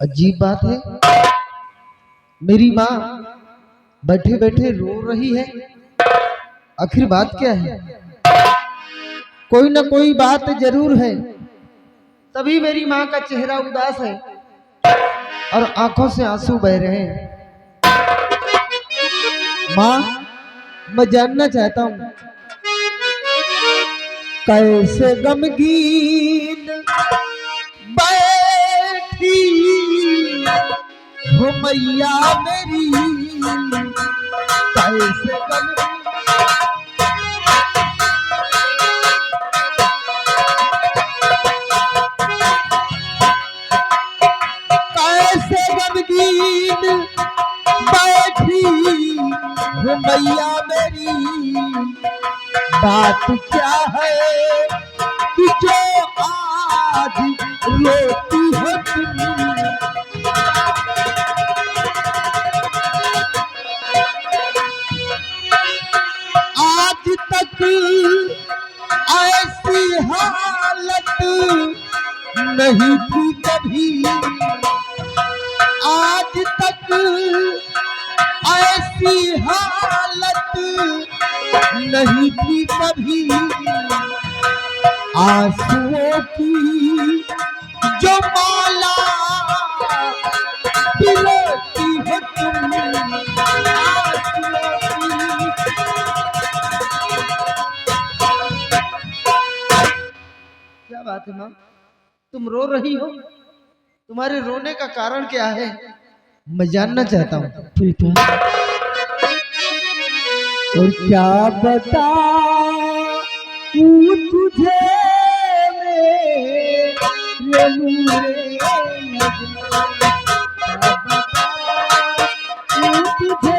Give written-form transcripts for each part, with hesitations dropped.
अजीब बात है, मेरी माँ बैठे बैठे रो रही है। आखिर बात क्या है? कोई ना कोई बात जरूर है, तभी मेरी माँ का चेहरा उदास है और आंखों से आंसू बह रहे हैं। माँ, मैं जानना चाहता हूँ कैसे गमगीन बैठी हो मैया मेरी, कैसे गमगीन बैठी हो मैया मेरी, बात क्या है कि जो आज रोती हो तुम। आज तक ऐसी हालत नहीं थी कभी, आज तक ऐसी हालत नहीं थी कभी। आंसुओं की जो माला पिरोती हो तुम, क्या बात है माँ, तुम रो रही हो? तुम्हारे रोने का कारण क्या है, मैं जानना चाहता हूँ। और क्या बताऊं तुझे मेरे नूरे नज़्र, तुझे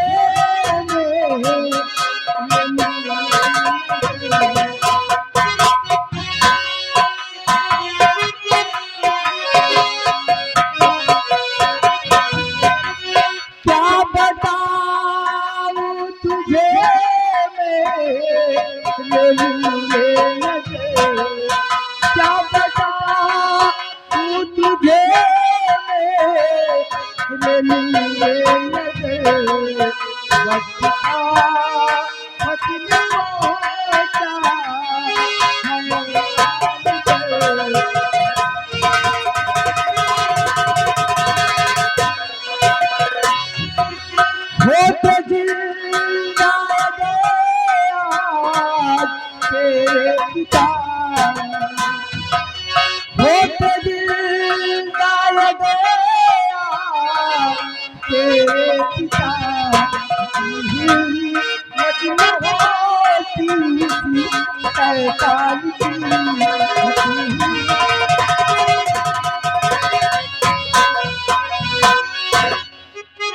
मेरे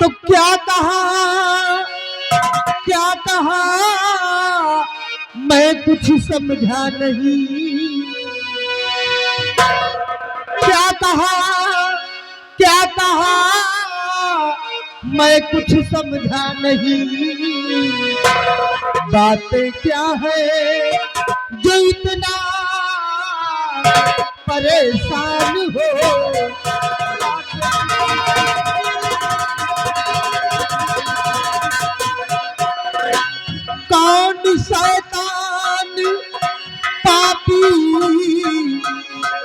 तो क्या कहा मैं कुछ समझा नहीं, क्या कहा मैं कुछ समझा नहीं। बातें क्या है जो इतना परेशान हो, कौन शैतान पापी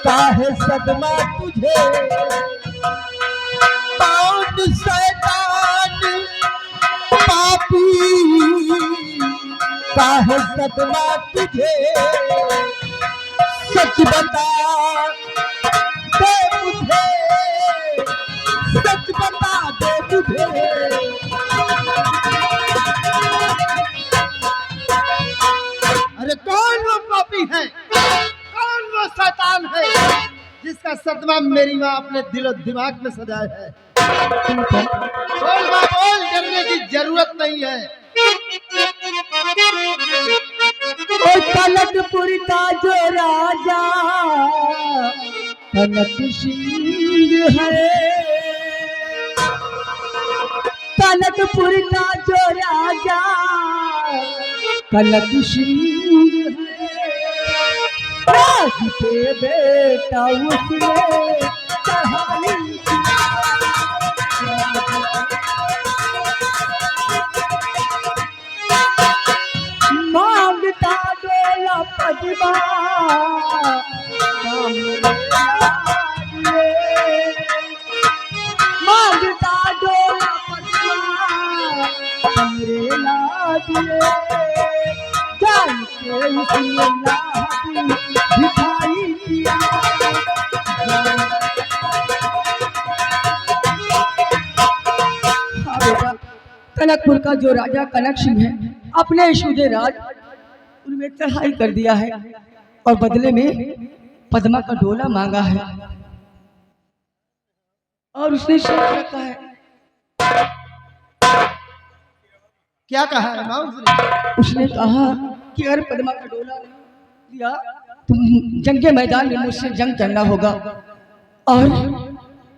का है सदमा तुझे, कौन शैतान पापी का है सदमा तुझे। सच बता दे मुझे, सच बता दे मुझे। अरे कौन वो पापी है, कौन वो शैतान है जिसका सदमा मेरी माँ अपने दिलो दिमाग में सजाए है? बोल माँ बोल, डरने की जरूरत नहीं है। ओ कनकपुर का जो राजा कनक सिंह है, कनकपुर का जो राजा कनक सिंह है, राज पे बेटा उसने चढ़ाई मांगता डोला पदमा मांगता डोला पदमा हमरे लादिए जान के उसने लादी दिखाई दिया। कनकपुर का जो राजा कनक सिंह है अपने सूदे राज उनमें चढ़ाई कर दिया है और बदले में पद्मा का डोला मांगा है और उसने सोच रखा है। क्या कहा है माँ उसने कहा कि अगर पद्मा का डोला दिया तुम जंग के मैदान में मुझसे जंग करना होगा और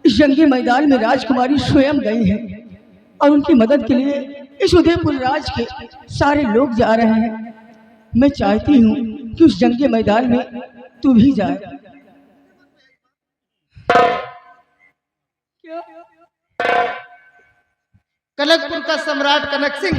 इस जंगी मैदान में राजकुमारी स्वयं गई है और उनकी मदद के लिए इस उदयपुर राज के सारे लोग जा रहे हैं। मैं चाहती हूँ कि उस जंगी मैदान में तू भी जाए। कनकपुर का सम्राट कनक सिंह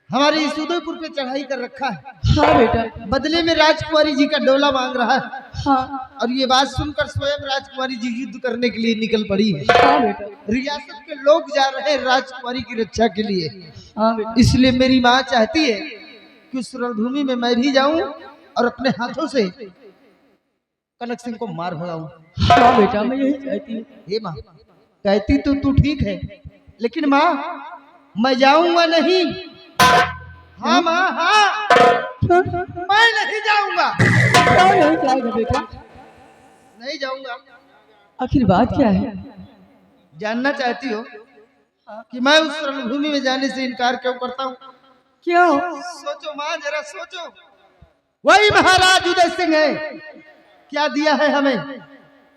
हमारे इस उदयपुर पे चढ़ाई कर रखा है। हाँ बेटा। बदले में राजकुमारी जी का डोला मांग रहा है। हाँ। और ये बात सुनकर स्वयं राजकुमारी जी युद्ध करने के लिए निकल पड़ी है। हाँ बेटा। रियासत के लोग जा रहे हैं राजकुमारी की रक्षा के लिए। हाँ बेटा। इसलिए मेरी माँ चाहती है कि उस रणभूमि में मैं भी जाऊं और अपने हाथों से कनक सिंह को मार भगाऊं। हाँ बेटा मैं यही चाहती हूँ। हे माँ, कहती तो तू ठीक है, लेकिन माँ मैं जाऊंगा नहीं। हाँ माँ हाँ, मैं नहीं जाऊंगा। क्यों नहीं जाएगा बेटा? नहीं जाऊंगा। आखिर बात क्या है? जानना चाहती हो कि मैं उस रणभूमि में जाने से इनकार क्यों करता हूँ? क्यों? सोचो माँ, जरा सोचो। वही महाराज उदय सिंह है। क्या दिया है हमें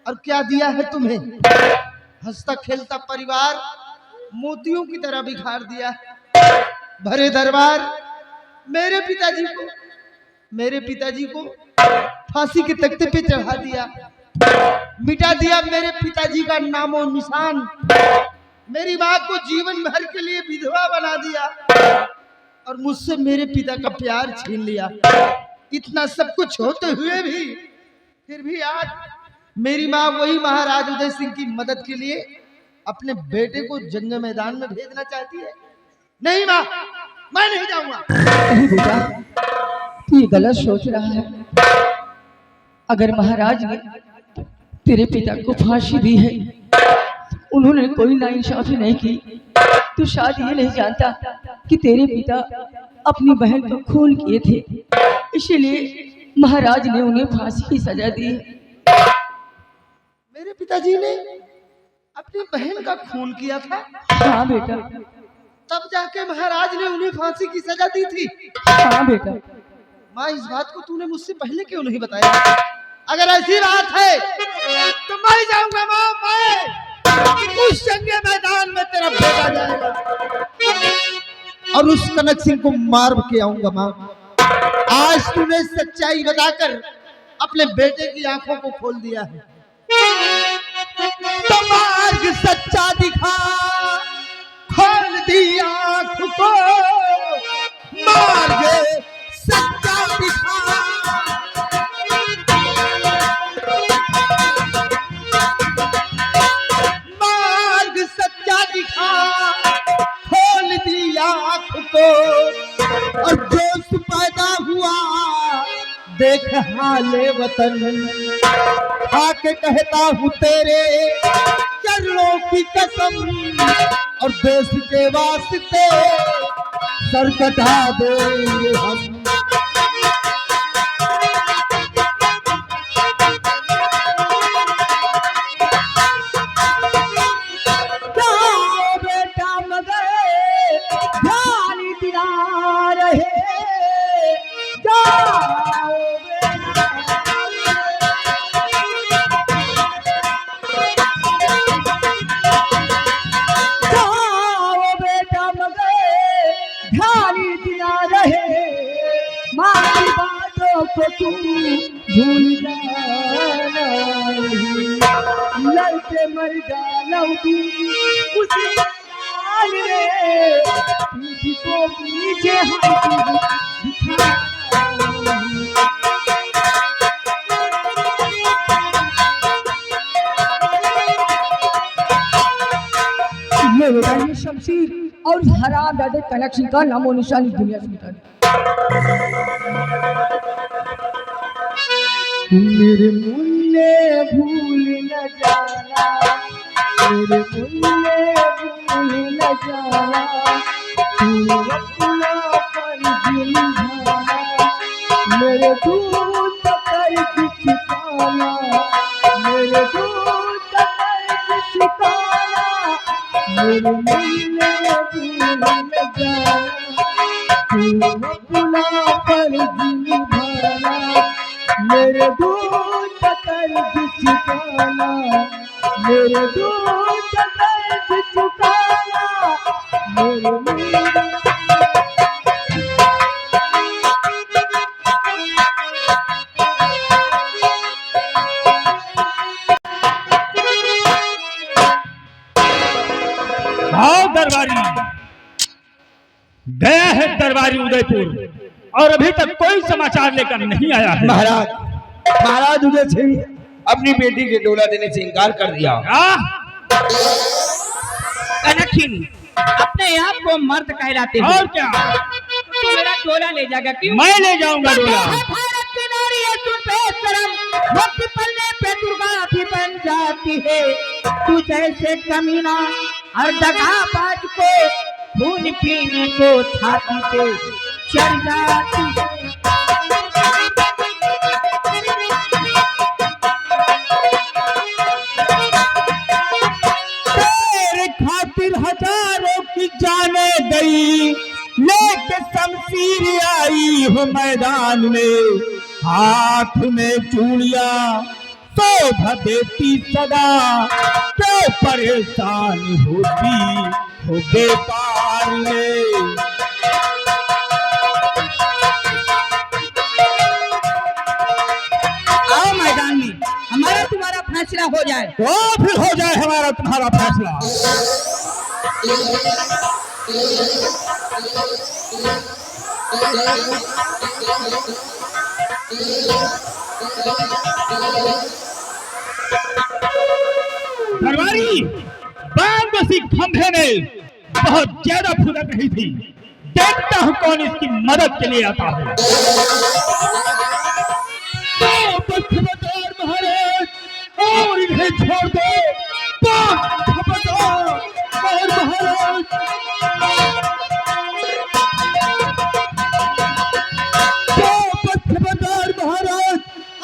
और क्या दिया है तुम्हें? हंसता खेलता परिवार मोतियों की तरह बिखार दिया। भरे दरबार मेरे पिताजी को फांसी के तख्ते पे चढ़ा दिया। मिटा दिया मेरे पिताजी का नामो निशान। मेरी माँ को जीवन भर के लिए विधवा बना दिया और मुझसे मेरे पिता का प्यार छीन लिया। इतना सब कुछ होते हुए भी फिर भी आज मेरी माँ वही महाराज उदय सिंह की मदद के लिए अपने बेटे को जंग मैदान में भेजना चाहती है। नहीं माँ, मैं नहीं जाऊंगा। नहीं बेटा, तू ये गलत सोच रहा है। अगर महाराज ने तेरे पिता को फांसी दी है, उन्होंने कोई नाइंसाफी नहीं की, तो शायद ये नहीं जानता कि तेरे पिता अपनी बहन को खून किए थे, इसीलिए महाराज ने उन्हें फांसी की सजा दी है। मेरे पिताजी ने अपनी बहन का खून किया था? हाँ बेटा। तब जाके महाराज ने उन्हें फांसी की सजा दी थी? हाँ बेटा। माँ, इस बात को तूने मुझसे पहले क्यों नहीं बताया? अगर ऐसी बात है तो मैं जाऊंगा माँ, मैं उस जंग मैदान में तेरा भेजा जाएगा और उस कनक सिंह को मार के आऊंगा। माँ, आज तूने सच्चाई बताकर अपने बेटे की आंखों को खोल दिया है, तो मार्ग सच्चा दिखा, खोल दी आंख को, मार्ग सच्चा दिखा। मार्ग सच्चा दिखा, खोल दी आंख को, और जोश पैदा हुआ देख हाले वतन, आके कहता हूँ तेरे चरणों की कसम, और देश के वास्ते सर कटा देंगे हम। बेटा मगर ध्यान दिला ध्यान दिया रहे, माँ की बातों को तू भूल जाना नहीं। लड़के मर जाना तू उसी हाल रे, तुझको पीछे हम मेरे भाई शमशीर और हराम दादे कनेक्शन का नामो निशान इस दुनिया से मिटा दे। मेरे मुन्ने भूल न जाना, मेरे मुन्ने भूल न जाना, तू अपना फर्ज निभाना, मेरे दूध कर्ज चुकाना, मेरे दूध कर्ज चुकाना, मेरे मुन्ने भूल न जाना, तू अपना फर्ज निभाना, मेरे दूध कर्ज चुकाना, मेरे दूध कर्ज चुकाना, मेरे आओ दरबारी, गया है दरबारी उदयपुर और अभी तक कोई समाचार लेकर नहीं आया है। महाराज, महाराज उदय सिंह अपनी बेटी के डोला देने से इनकार कर दिया। कनखिन अपने आप को मर्द कहलाते हो और क्या, तो मेरा डोला ले जाएगा क्यों? मैं ले जाऊंगा डोला। भारत की नारी है तुम पे शर्म, वक्त पलने पे दुर्गा भी बन जाती है। तू जैसे कमीना और दगाबाज को खून पीने को छाती पे चढ़ जाती है। खातिर हजारों की जाने गई, लेके शमशीर आई हो मैदान में, हाथ में चूड़ियां शोभा देती सदा, क्यों परेशान होती हो बेकार में। आओ मैदान में हमारा तुम्हारा फैसला हो जाए। तो फिर हो जाए हमारा तुम्हारा फैसला। दरबारी, बांगसी खंभे में बहुत ज्यादा फुदक रही थी, देखता हूँ कौन इसकी मदद के लिए आता है। खबरदार महाराज, और इन्हें छोड़ दो। खबरदार महाराज, खबरदार महाराज,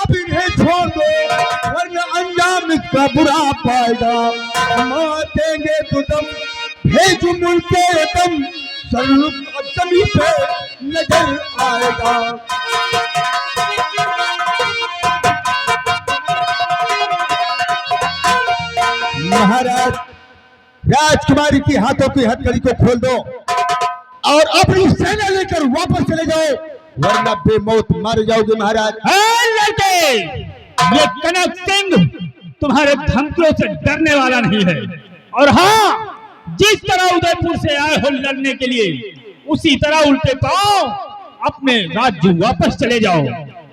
अब इन्हें छोड़ दो, वरना अंजाम इसका बुरा पाएगा। मारेंगे तो दम, भेज मुल्के दम, सर्वुप अदमी पे नजर आएगा। महाराज, राजकुमारी की हाथों की हथकड़ी को खोल दो और अपनी सेना लेकर वापस चले जाओ, वरना बेमौत मारे जाओगे महाराज। लड़के, ये कनक सिंह तुम्हारे धमकियों से डरने वाला नहीं है, और हाँ, जिस तरह उदयपुर से आए हो लड़ने के लिए, उसी तरह उल्टे पांव अपने राज्य वापस चले जाओ,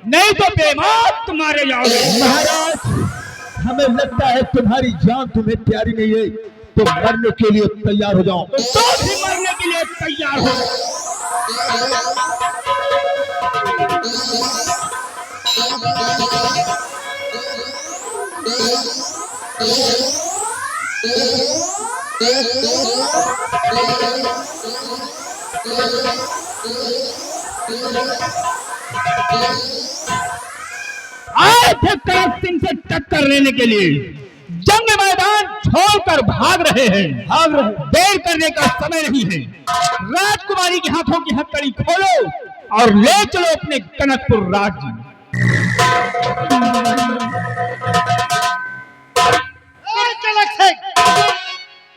नहीं तो बेमौत मारे जाओगे। महाराज, हमें लगता है तुम्हारी जान तुम्हें प्यारी नहीं है, तो मरने के लिए तैयार हो जाओ। तो भी मरने के लिए तैयार हो। आए थे कनक सिंह से टक्कर लेने के लिए, जंग मैदान छोड़कर भाग रहे हैं। देर करने का समय नहीं है। राजकुमारी के हाथों की हथकड़ी खोलो और ले चलो अपने कनकपुर राज्य।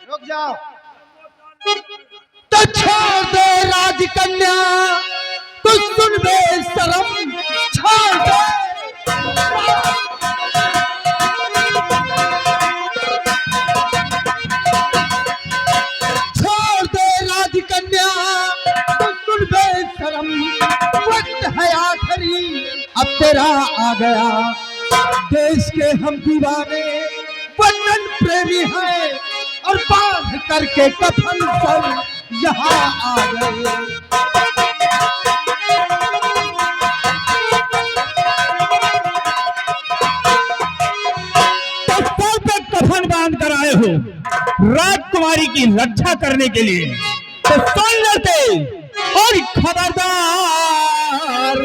रुक जाओ, तो छोड़ दो राज तेरा आ गया। देश के हम दीवाने वतन प्रेमी हैं और बांध करके कफन पर यहाँ आ गए। तो पे कफन बांध कर आए हो राजकुमारी की रक्षा करने के लिए, तो सुन लेते और खबरदार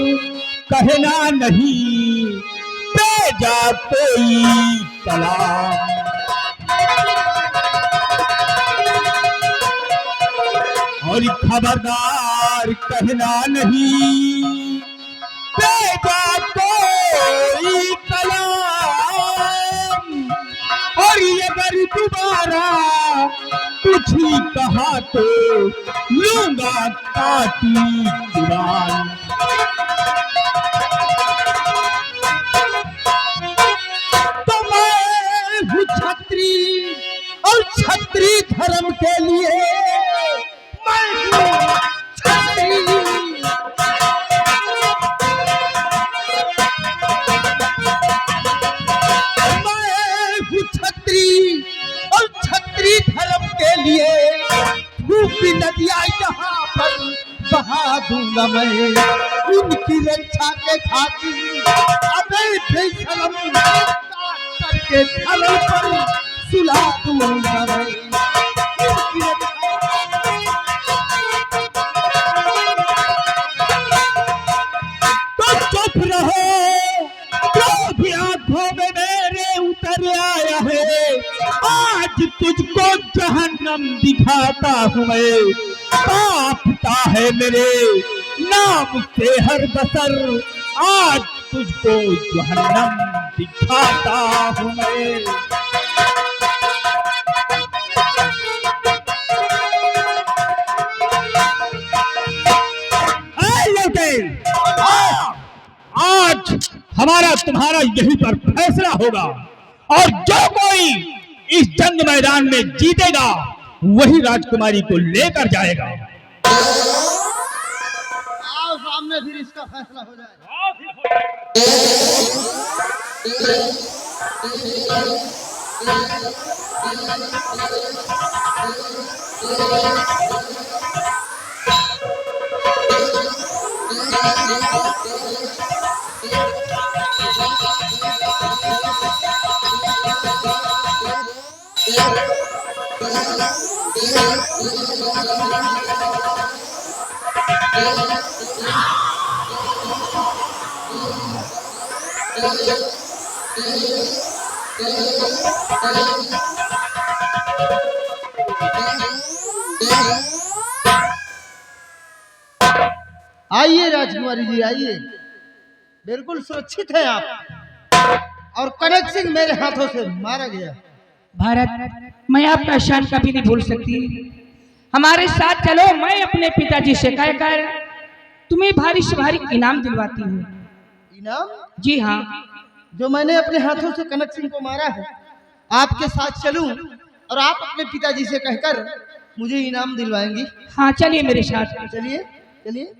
कहना नहीं भेजा कोई सलाम। और खबरदार कहना नहीं भेजा कोई सलाम। और अगर दोबारा कुछ ही कहा तो लूंगा काटी जुबान। तो मैं हूँ छत्री और छत्री धर्म के लिए मैं हूँ छत्री। मैं हूँ छत्री और छत्री धर्म के लिए धूपी नदियाँ यहाँ पर बहा दूंगा मैं। उनकी रक्षा के खातिर अवैध शर्म काट करके धर्म पर सुला दूंगा मैं। उनकी तो चुप रहो, क्रोध आंखों में मेरे उतर आया है। आज तुझको जहन्नम दिखाता हूँ मैं। कांपता है मेरे नाम से हर बसर। आज तुझको जहन्नम दिखाता हूँ मैं। आज हमारा तुम्हारा यहीं पर फैसला होगा और जो कोई इस जंग मैदान में जीतेगा वही राजकुमारी को लेकर जाएगा। आओ सामने फिर इसका फैसला हो जाए। आइए राजकुमारी जी आइए, बिल्कुल सुरक्षित है आप। और कनक सिंह मेरे हाथों से मारा गया। भारत, मैं आपका शान कभी नहीं भूल सकती। हमारे साथ चलो, मैं अपने पिताजी से कहकर तुम्हें भारी से भारी इनाम दिलवाती हूँ। इनाम? जी हाँ, जो मैंने अपने हाथों से कनक सिंह को मारा है, आपके साथ चलूं और आप अपने पिताजी से कहकर मुझे इनाम दिलवाएंगी? हाँ चलिए मेरे साथ। चलिए चलिए।